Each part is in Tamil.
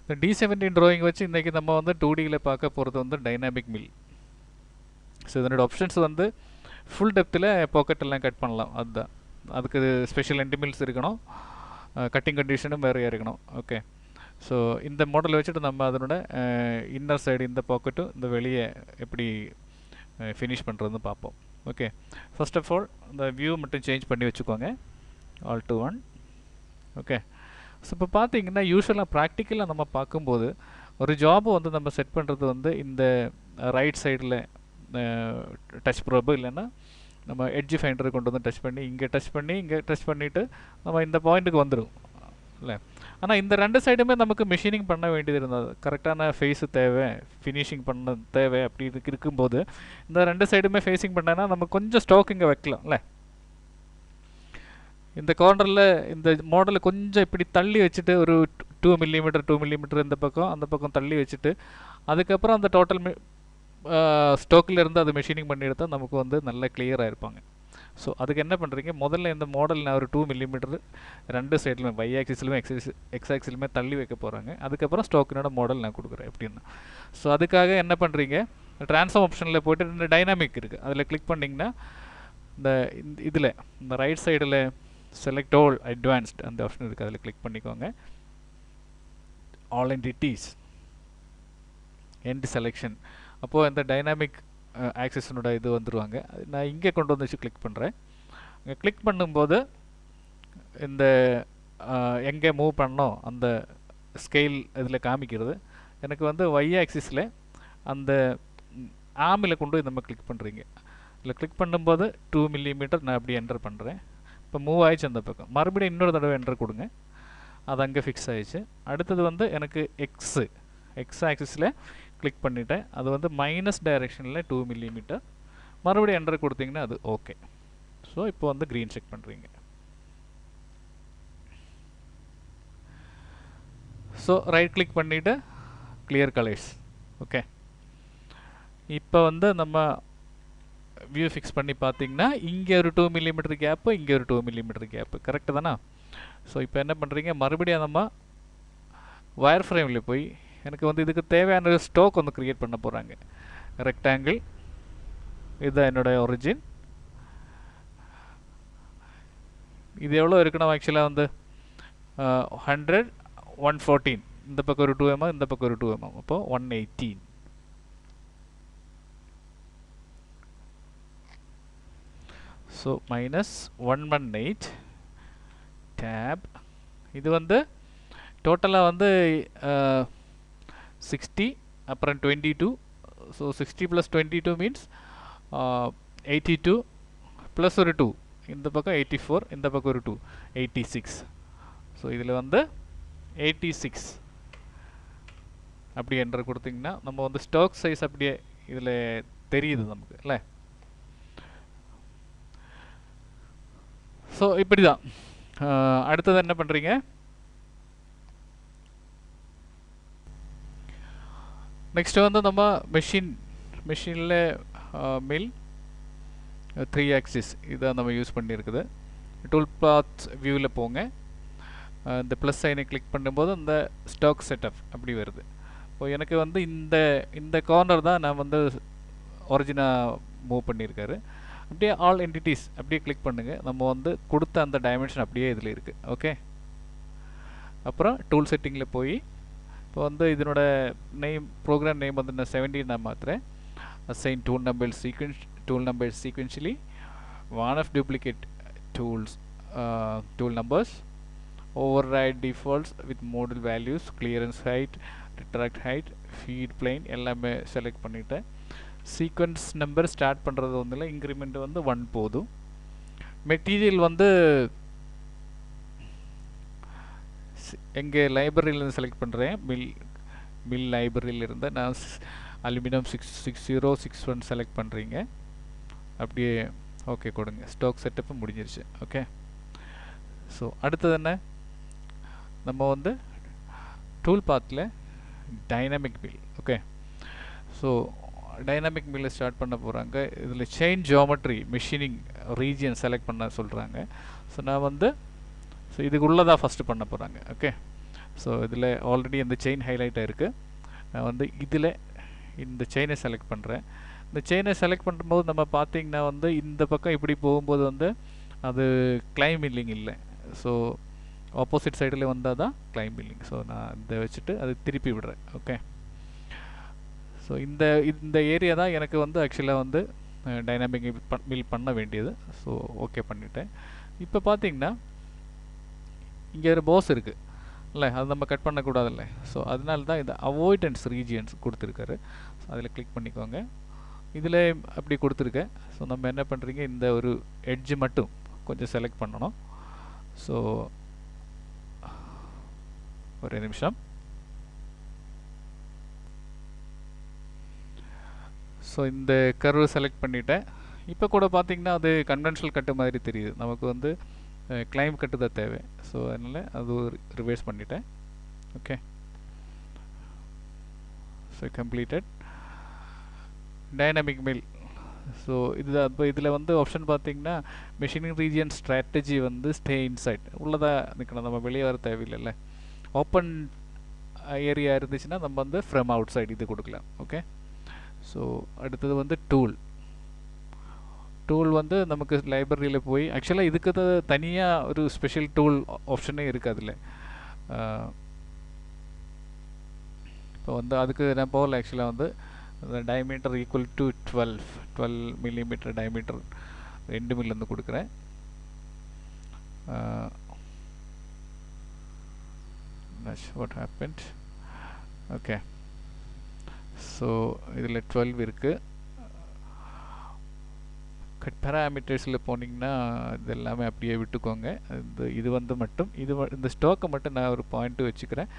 இந்த D17 drawing வச்சு இன்றைக்கி நம்ம வந்து 2Dயில் பார்க்க போகிறது வந்து டைனாமிக் மில். ஸோ இதனோட ஆப்ஷன்ஸ் வந்து ஃபுல் டெப்த்தில் பாக்கெட் எல்லாம் கட் பண்ணலாம். அதுதான் அதுக்கு ஸ்பெஷல் எண்ட் மில்ஸ் இருக்கணும், கட்டிங் கண்டிஷனும் வேறையாக இருக்கணும். ஓகே, ஸோ இந்த மாடலை வச்சுட்டு நம்ம அதனோட இன்னர் சைடு இந்த பாக்கெட்டும் இந்த வெளியே எப்படி ஃபினிஷ் பண்ணுறதுன்னு பார்ப்போம். ஓகே, ஃபர்ஸ்ட் ஆஃப் ஆல் இந்த வியூ மட்டும் சேஞ்ச் பண்ணி வச்சுக்கோங்க, all to one. Okay, so இப்போ பார்த்தீங்கன்னா யூஸ்வலாக ப்ராக்டிக்கலாக நம்ம பார்க்கும்போது ஒரு ஜாபை வந்து நம்ம செட் பண்ணுறது வந்து இந்த ரைட் சைடில் டச் ப்ரோபு இல்லைன்னா நம்ம எட்ஜ் ஃபைண்டரை கொண்டு வந்து டச் பண்ணி இங்கே டச் பண்ணிவிட்டு நம்ம இந்த பாயிண்ட்டுக்கு வந்துடும் இல்லை. ஆனால் இந்த ரெண்டு சைடுமே நமக்கு மிஷினிங் பண்ண வேண்டியது இருந்தது, கரெக்டான ஃபேஸு தேவை, ஃபினிஷிங் பண்ண தேவை. அப்படி இருக்கும்போது இந்த ரெண்டு சைடுமே ஃபேஸிங் பண்ணனா நம்ம கொஞ்சம் ஸ்டாக் இங்கே வைக்கலாம்ல. இந்த கார்னரில் இந்த மாடலை கொஞ்சம் இப்படி தள்ளி வச்சுட்டு ஒரு 2 மில்லிமீட்டர் இந்த பக்கம் அந்த பக்கம் தள்ளி வச்சுட்டு அதுக்கப்புறம் அந்த டோட்டல் ஸ்டாக்கில் இருந்து அதை மிஷினிங் பண்ணி எடுத்தால் நமக்கு வந்து நல்ல கிளியராக இருப்பாங்க. ஸோ அதுக்கு என்ன பண்ணுறீங்க, முதல்ல இந்த மாடல் நான் ஒரு 2 மில்லிமீட்டர் ரெண்டு சைட்லுமே y ஆக்சிஸ்லுமே எக்ஸ் ஆக்சிஸ்லுமே தள்ளி வைக்க போகிறாங்க. அதுக்கப்புறம் ஸ்டாக்கினோட மாடல் நான் கொடுக்குறேன் எப்படின்னா. ஸோ அதுக்காக என்ன பண்ணுறீங்க, ட்ரான்ஸ்ஃபார்ம் ஆப்ஷனில் போய்ட்டு இந்த டைனாமிக் இருக்குது அதில் கிளிக் பண்ணிங்கன்னா இந்த இதில் இந்த ரைட் சைடில் செலக்ட் ஆல் அட்வான்ஸ்ட் அந்த ஆப்ஷன் இருக்குது, அதில் கிளிக் பண்ணிக்கோங்க. ஆல் என்டிட்டிஸ் எண்ட் செலெக்ஷன், அப்போது இந்த டைனாமிக் ஆக்சிஸனோட இது வந்துடுவாங்க. நான் இங்கே கொண்டு வந்து வச்சு கிளிக் பண்ணுறேன். இங்கே கிளிக் பண்ணும்போது இந்த எங்கே மூவ் பண்ணோம் அந்த ஸ்கேல் இதில் காமிக்கிறது. எனக்கு வந்து y ஆக்சிஸில் அந்த ஆமில் கொண்டு நம்ம கிளிக் பண்ணுறீங்க. இதில் கிளிக் பண்ணும்போது 2 மில்லிமீட்டர் நான் அப்படி என்டர் பண்ணுறேன். இப்போ மூவ் ஆயிடுச்சு அந்த பக்கம், மறுபடியும் இன்னொரு தடவை என்டர் கொடுங்க, அது அங்கே ஃபிக்ஸ் ஆயிடுச்சு. அடுத்தது வந்து எனக்கு எக்ஸ் ஆக்சிஸில் கிளிக் பண்ணிவிட்டேன், அது வந்து மைனஸ் டைரெக்ஷனில் 2 மில்லிமீட்டர், மறுபடியும் என்டர் கொடுத்தீங்கன்னா அது ஓகே. ஸோ இப்போ வந்து க்ரீன் செக் பண்ணுறீங்க. ஸோ ரைட் கிளிக் பண்ணிவிட்டு கிளியர் கலர்ஸ். ஓகே, இப்போ வந்து நம்ம வியூ ஃபிக்ஸ் பண்ணி பார்த்தீங்கன்னா இங்கே ஒரு 2 மில்லிமீட்டர் கேப்பு, இங்கே ஒரு 2 மில்லிமீட்டர் கேப்பு, கரெக்டு தானே? ஸோ இப்போ என்ன பண்ணுறீங்க, மறுபடியும் நம்ம வயர் ஃப்ரேமில் போய் எனக்கு வந்து இதுக்கு தேவையான ஒரு ஸ்டாக் வந்து க்ரியேட் பண்ண போகிறாங்க. ரெக்டாங்கிள், இதுதான் என்னோடய ஒரிஜின். இது எவ்வளோ இருக்குன்னா ஆக்சுவலாக வந்து 100 114, இந்த பக்கம் ஒரு 2 mm, இந்த பக்கம் ஒரு 2 mm, அப்போது 118. So minus 118 tap. இது வந்து டோட்டலாக வந்து 60 அப்புறம் 22. ஸோ 60 + 22 மீன்ஸ் 82 ப்ளஸ் ஒரு 2, இந்த பக்கம் 84, இந்த பக்கம் ஒரு 2, 86. ஸோ இதில் வந்து 86 அப்படி என்டர் கொடுத்தீங்கன்னா நம்ம வந்து ஸ்டாக் சைஸ் அப்படியே இதில் தெரியுது நமக்கு இல்லை. ஸோ இப்படி தான். அடுத்தது என்ன பண்ணுறீங்க, நெக்ஸ்ட்டு வந்து நம்ம மிஷினில் மில் 3 ஆக்சிஸ் இதான் நம்ம யூஸ் பண்ணியிருக்குது. டூல் பாத் வியூவில் போங்க, இந்த ப்ளஸ் சைனை கிளிக் பண்ணும்போது இந்த ஸ்டாக் செட்டப் அப்படி வருது. இப்போ எனக்கு வந்து இந்த கார்னர் தான் நான் வந்து ஒரிஜினாக மூவ் பண்ணியிருக்காரு. அப்படியே ஆல் என்டிட்டிஸ் அப்படியே கிளிக் பண்ணுங்கள், நம்ம வந்து கொடுத்த அந்த டைமென்ஷன் அப்படியே இதில் இருக்குது. ஓகே, அப்புறம் டூல் செட்டிங்கில் போய் இப்போ வந்து இதனோட ப்ரோக்ராம் நேம் வந்து நான் 17 நான் மாற்றுறேன். Assign tool number sequentially, one of duplicate tool numbers, override defaults with model values, clearance height, retract height, feed plane எல்லாமே செலக்ட் பண்ணிவிட்டேன். சீக்வன்ஸ் நம்பர் ஸ்டார்ட் பண்ணுறது வந்து இல்லை, இன்க்ரிமெண்ட் வந்து 1 போதும். மெட்டீரியல் வந்து எங்கள் லைப்ரரியிலேருந்து செலக்ட் பண்ணுறேன், மில் லைப்ரரியிலிருந்து நான் அலுமினியம் 66061 செலக்ட் பண்ணுறீங்க. அப்படியே ஓகே கொடுங்க, ஸ்டாக் செட்டப்பு முடிஞ்சிருச்சு. ஓகே, ஸோ அடுத்தது என்ன, நம்ம வந்து டூல் பாத்தில் dynamic mill. Okay, so dynamic மில்லை ஸ்டார்ட் பண்ண போகிறாங்க. இதில் chain geometry machining region select பண்ண சொல்கிறாங்க. ஸோ நான் வந்து இதுக்குள்ளே தான் ஃபஸ்ட்டு பண்ண போகிறாங்க. ஓகே, ஸோ இதில் ஆல்ரெடி இந்த செயின் ஹைலைட் ஆகிருக்கு. நான் வந்து இதில் இந்த செயினை செலக்ட் பண்ணுறேன். இந்த செயினை செலக்ட் பண்ணும்போது நம்ம பார்த்திங்கன்னா வந்து இந்த பக்கம் இப்படி போகும்போது வந்து அது கிளைம் மில்லிங் இல்லை. ஸோ ஆப்போசிட் சைடில் வந்தால் தான் கிளைம் மில்லிங். ஸோ நான் இதை வச்சுட்டு அது திருப்பி விடுறேன். ஓகே. ஸோ இந்த ஏரியா தான் எனக்கு வந்து ஆக்சுவலாக வந்து டைனாமிக் மில் பண்ண வேண்டியது. ஸோ ஓகே பண்ணிட்டேன். இப்போ பார்த்தீங்கன்னா இங்கே ஒரு பாஸ் இருக்குது இல்லை, அது நம்ம கட் பண்ணக்கூடாதுல்ல. ஸோ அதனால தான் இந்த அவாய்டன்ஸ் ரீஜியன்ஸ் கொடுத்துருக்காரு. அதில் கிளிக் பண்ணிக்கோங்க. இதில் அப்படி கொடுத்துருக்கேன். ஸோ நம்ம என்ன பண்ணுறீங்க, இந்த ஒரு எட்ஜு மட்டும் கொஞ்சம் செலக்ட் பண்ணணும். ஸோ ஒரு நிமிஷம். ஸோ இந்த கர்வு செலக்ட் பண்ணிவிட்டேன். இப்போ கூட பார்த்திங்கன்னா அது கன்வென்ஷனல் கட்டு மாதிரி தெரியுது. நமக்கு வந்து கிளைம் கட்டு தான் தேவை. ஸோ அதனால் அது ரிவர்ஸ் பண்ணிட்டேன். Okay. So completed dynamic mill. So இதுதான். இப்போ இதில் வந்து ஆப்ஷன் பார்த்திங்கன்னா மெஷினிங் ரீஜியன் ஸ்ட்ராட்டஜி வந்து ஸ்டே இன்சைட் உள்ளதாக நிற்கணும், நம்ம வெளியே வர தேவையில்லைல்ல. ஓப்பன் ஏரியா இருந்துச்சுன்னா நம்ம வந்து ஃப்ரம் அவுட் சைடு இது கொடுக்கலாம். ஓகே. ஸோ அடுத்தது வந்து டூல் வந்து நமக்கு லைப்ரரியில் போய் ஆக்சுவலாக இதுக்கு தனியாக ஒரு ஸ்பெஷல் டூல் ஆப்ஷனே இருக்குது அதில். இப்போ வந்து அதுக்கு நான் போகல. ஆக்சுவலாக வந்து diameter equal to 12 millimetre diameter 2 மில்லேருந்து கொடுக்குறேன். what happened? ஓகே. ஸோ இதில் 12 இருக்குது. கட் பேராமீட்டர்ஸில் போனீங்கன்னா இது எல்லாமே அப்படியே விட்டுக்கோங்க. இது வந்து மட்டும் இந்த ஸ்டோக்கை மட்டும் நான் ஒரு பாயிண்ட்டு வச்சுக்கிறேன்.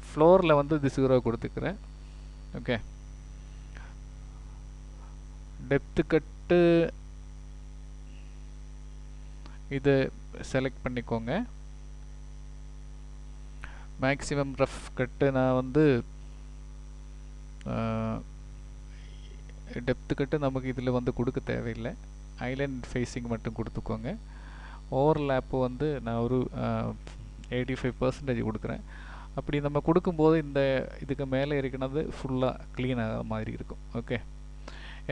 ஃப்ளோரில் வந்து இது 0 கொடுத்துக்கிறேன். ஓகே. டெப்த்து கட்டு இதை செலக்ட் பண்ணிக்கோங்க. மேக்ஸிமம் ரஃப் கட்டு நான் வந்து டெப்த்து கட்டு நமக்கு இதில் வந்து கொடுக்க தேவையில்லை. ஐலண்ட் ஃபேஸிங் மட்டும் கொடுத்துக்கோங்க. ஓவர்லேப்பு வந்து நான் ஒரு 85% கொடுக்குறேன். அப்படி நம்ம கொடுக்கும்போது இதுக்கு மேலே இருக்கிறது ஃபுல்லாக க்ளீன் ஆகிற மாதிரி இருக்கும். ஓகே.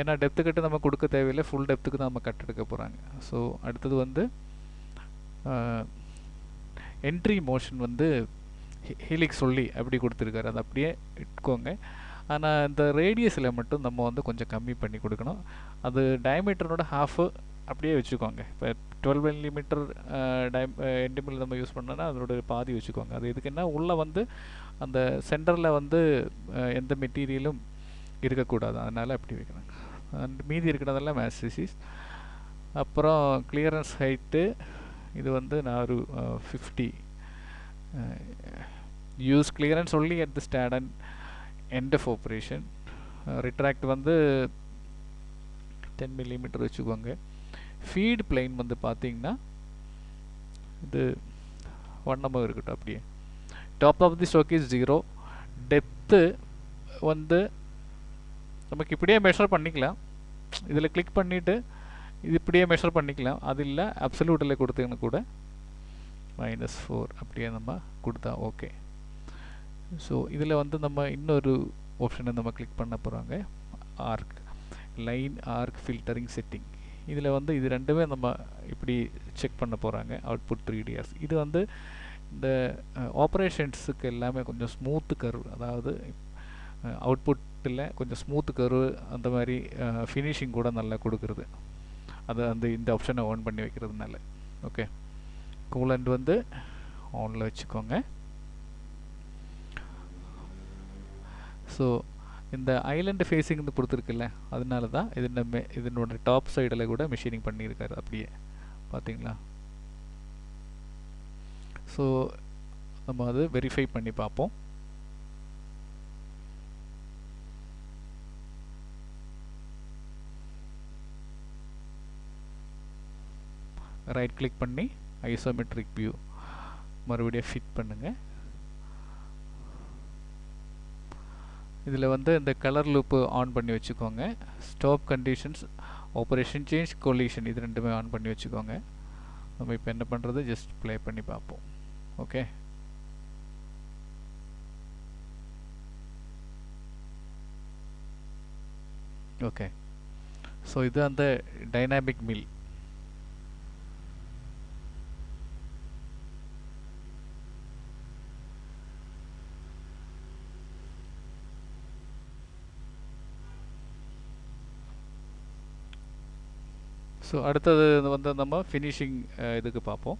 ஏன்னா டெப்த்து கட்டு நம்ம கொடுக்க தேவையில்லை, ஃபுல் டெப்த்துக்கு தான் நம்ம கட் எடுக்க போகிறாங்க. ஸோ அடுத்தது வந்து என்ட்ரி மோஷன் வந்து ஹீலிக்ஸ் சொல்லி அப்படி கொடுத்துருக்காரு, அதை அப்படியே இட்டுக்கோங்க. ஆனால் இந்த ரேடியஸில் மட்டும் நம்ம வந்து கொஞ்சம் கம்மி பண்ணி கொடுக்கணும். அது டயமீட்டரோட ஹாஃபு அப்படியே வச்சுக்கோங்க. இப்போ 12 மில்லிமீட்டர் என்டிமில் நம்ம யூஸ் பண்ணோன்னா அதோட பாதி வச்சுக்கோங்க. அது எதுக்குன்னா உள்ளே வந்து அந்த சென்டரில் வந்து எந்த மெட்டீரியலும் இருக்கக்கூடாது, அதனால் அப்படி வைக்கணும். அண்ட் மீதி இருக்கிறதெல்லாம் மேஸ்டிசிஸ். அப்புறம் கிளியரன்ஸ் ஹைட்டு இது வந்து நான் ஒரு 50 use clearance only at the start and end of operation. Retract வந்து 10 மில்லிமீட்டர் வச்சுக்கோங்க. ஃபீட் பிளைன் வந்து பார்த்தீங்கன்னா இது 1 mm இருக்கட்டும் அப்படியே. Top of the stroke is 0. Depth வந்து நமக்கு இப்படியே மெஷர் பண்ணிக்கலாம். இதில் கிளிக் பண்ணிவிட்டு இது இப்படியே மெஷர் பண்ணிக்கலாம். அது இல்லை அப்சல்யூட்டில் கொடுத்தீங்கன்னா கூட -4 அப்படியே நம்ம கொடுத்தா ஓகே. ஸோ இதில் வந்து நம்ம இன்னொரு ஆப்ஷனை நம்ம கிளிக் பண்ண போகிறாங்க. Arc line arc filtering setting. இதில் வந்து இது ரெண்டுமே நம்ம இப்படி செக் பண்ண போகிறாங்க. Output 3ds. இது வந்து இந்த ஆப்ரேஷன்ஸுக்கு எல்லாமே கொஞ்சம் ஸ்மூத்து கர்வ், அதாவது அவுட்புட்டில் கொஞ்சம் ஸ்மூத்து கர்வ் அந்த மாதிரி ஃபினிஷிங் கூட நல்லா கொடுக்குறது. அது இந்த ஆப்ஷனை ஆன் பண்ணி வைக்கிறதுனால. ஓகே. கூலண்ட் வந்து ஆனில் வச்சுக்கோங்க. ஸோ இந்த ஐலண்ட் ஃபேஸிங் கொடுத்துருக்குல்ல, அதனால தான் இதனோட டாப் சைடில் கூட மிஷினிங் பண்ணியிருக்காரு அப்படியே, பார்த்தீங்களா? ஸோ நம்ம அது வெரிஃபை பண்ணி பார்ப்போம். ரைட் கிளிக் பண்ணி ஐசோமெட்ரிக் வியூ மறுபடியும் ஃபிட் பண்ணுங்கள். இதில் வந்து இந்த கலர் லூப்பு ஆன் பண்ணி வச்சுக்கோங்க. Stop conditions, operation change, collision இது ரெண்டுமே ஆன் பண்ணி வச்சுக்கோங்க. நம்ம இப்போ என்ன பண்ணுறது, ஜஸ்ட் ப்ளே பண்ணி பார்ப்போம். ஓகே. ஓகே. ஸோ இது அந்த டைனாமிக் மில். ஸோ அடுத்தது வந்து நம்ம ஃபினிஷிங் இதுக்கு பார்ப்போம்.